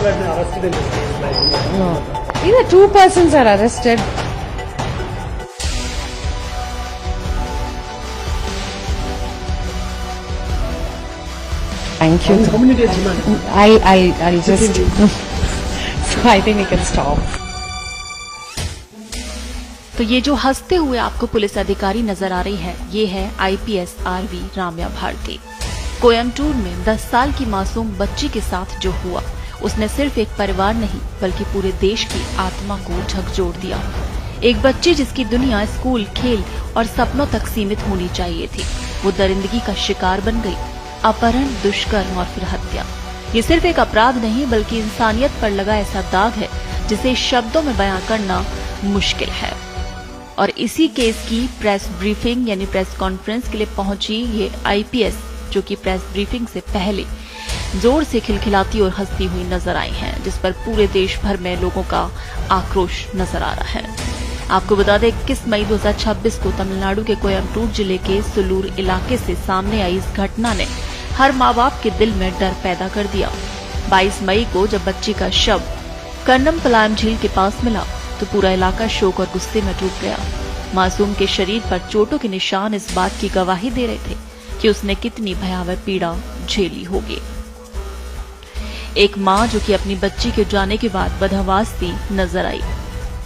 people have been arrested in this case? Like, No. Either 2 persons are arrested. Thank you. how many days remand? I'll just. So I think we can stop. तो ये जो हंसते हुए आपको police अधिकारी नजर आ रही है, ये है IPS RV राम्या भारती। कोयम्बटूर में 10 साल की मासूम बच्ची के साथ जो हुआ, उसने सिर्फ एक परिवार नहीं बल्कि पूरे देश की आत्मा को झकझोर दिया। एक बच्ची जिसकी दुनिया स्कूल, खेल और सपनों तक सीमित होनी चाहिए थी, वो दरिंदगी का शिकार बन गई। अपहरण, दुष्कर्म और फिर हत्या, ये सिर्फ एक अपराध नहीं बल्कि इंसानियत पर लगा ऐसा दाग है जिसे शब्दों में बयां करना मुश्किल है। और इसी केस की प्रेस ब्रीफिंग यानी प्रेस कॉन्फ्रेंस के लिए पहुंची ये IPS, जो कि प्रेस ब्रीफिंग से पहले जोर से खिलखिलाती और हंसती हुई नजर आई हैं, जिस पर पूरे देश भर में लोगों का आक्रोश नजर आ रहा है। आपको बता दें 21 मई 2026 को तमिलनाडु के कोयम्बटूर जिले के सुलूर इलाके से सामने आई इस घटना ने हर माँ बाप के दिल में डर पैदा कर दिया। 22 मई को जब बच्ची का शव कर्नमपलायम झील के पास मिला तो पूरा इलाका शोक और गुस्से में डूब गया। मासूम के शरीर पर चोटों के निशान इस बात की गवाही दे रहे थे कि उसने कितनी भयावह पीड़ा झेली होगी। एक माँ जो कि अपनी बच्ची के जाने के बाद बदहवास थी नजर आई।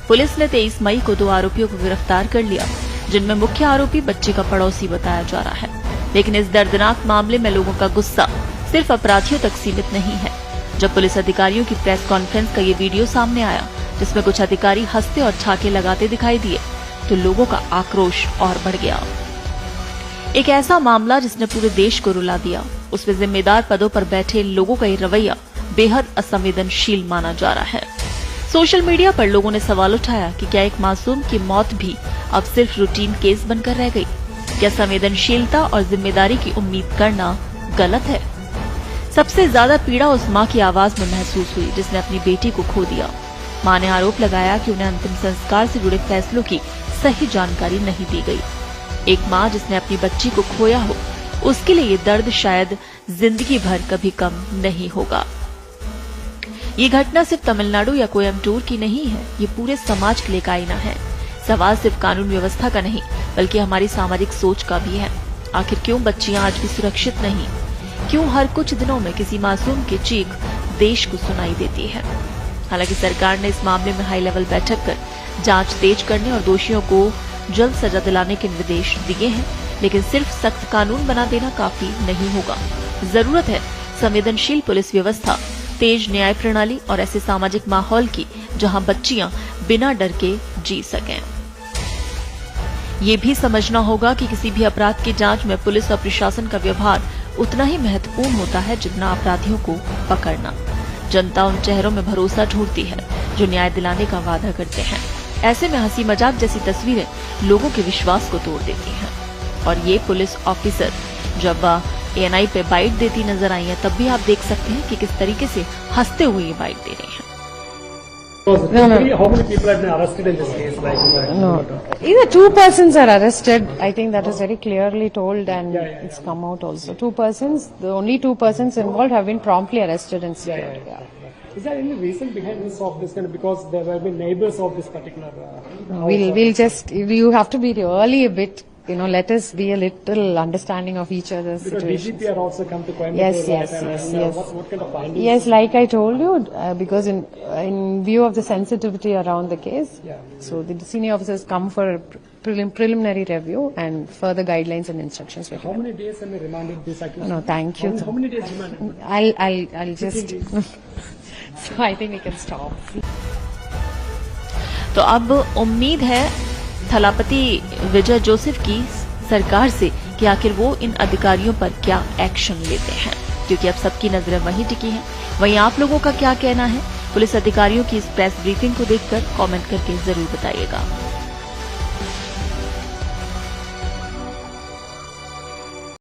पुलिस ने 23 मई को 2 आरोपियों को गिरफ्तार कर लिया, जिनमें मुख्य आरोपी बच्चे का पड़ोसी बताया जा रहा है। लेकिन इस दर्दनाक मामले में लोगों का गुस्सा सिर्फ अपराधियों तक सीमित नहीं है। जब पुलिस अधिकारियों की प्रेस कॉन्फ्रेंस का ये वीडियो सामने आया, जिसमें कुछ अधिकारी हंसते और छाके लगाते दिखाई दिए, तो लोगों का आक्रोश और बढ़ गया। एक ऐसा मामला जिसने पूरे देश को रुला दिया, उसमें जिम्मेदार पदों पर बैठे लोगों का ये रवैया बेहद असंवेदनशील माना जा रहा है। सोशल मीडिया पर लोगों ने सवाल उठाया कि क्या एक मासूम की मौत भी अब सिर्फ रूटीन केस बनकर रह गई? क्या संवेदनशीलता और जिम्मेदारी की उम्मीद करना गलत है? सबसे ज्यादा पीड़ा उस माँ की आवाज में महसूस हुई जिसने अपनी बेटी को खो दिया। मां ने आरोप लगाया कि उन्हें अंतिम संस्कार से जुड़े फैसलों की सही जानकारी नहीं दी गई। एक मां जिसने अपनी बच्ची को खोया हो, उसके लिए ये दर्द शायद जिंदगी भर कभी कम नहीं होगा। ये घटना सिर्फ तमिलनाडु या कोयम्बटूर की नहीं है, ये पूरे समाज के लिए एक आईना है। सवाल सिर्फ कानून व्यवस्था का नहीं बल्कि हमारी सामाजिक सोच का भी है। आखिर क्यों बच्चियां आज भी सुरक्षित नहीं? क्यों हर कुछ दिनों में किसी मासूम की चीख देश को सुनाई देती है? हालांकि सरकार ने इस मामले में हाई लेवल बैठक कर जांच तेज करने और दोषियों को जल्द सजा दिलाने के निर्देश दिए हैं, लेकिन सिर्फ सख्त कानून बना देना काफी नहीं होगा। जरूरत है संवेदनशील पुलिस व्यवस्था, तेज न्याय प्रणाली और ऐसे सामाजिक माहौल की जहां बच्चियां बिना डर के जी सकें। ये भी समझना होगा कि किसी भी अपराध की जांच में पुलिस और प्रशासन का व्यवहार उतना ही महत्वपूर्ण होता है जितना अपराधियों को पकड़ना। जनता उन चेहरों में भरोसा ढूंढती है जो न्याय दिलाने का वादा करते हैं। ऐसे में हंसी मजाक जैसी तस्वीरें लोगों के विश्वास को तोड़ देती हैं। और ये पुलिस ऑफिसर जब ANI पे बाइट देती नजर आई है, तब भी आप देख सकते हैं कि किस तरीके से हंसते हुए ये बाइट दे रही हैं। No. How many people have been arrested in this case? Like, No. Either 2 persons are arrested. I think that is very clearly told and it's come out also. 2 persons, the only 2 persons involved have been promptly arrested and secured. Yeah. Is there any reason behind this of this kind of, because there have been neighbors of this particular We'll just, you have to be really a bit, let us be a little understanding of each other's because situations. DGP are also come to Coimbatore. Yes. What kind of findings? Yes, like I told you, because in view of the sensitivity around the case, so the senior officers come for a preliminary review and further guidelines and instructions. How many days have we remanded this accused? No, thank you. How many days remanded? I'll just. So I think we can stop. तो अब उम्मीद है थलापति विजय Joseph की सरकार से कि आखिर वो इन अधिकारियों पर क्या एक्शन लेते हैं, क्योंकि अब सबकी नजरें वहीं टिकी हैं। वहीं आप लोगों का क्या कहना है? पुलिस अधिकारियों की इस प्रेस ब्रीफिंग को देखकर कमेंट करके जरूर बताइएगा।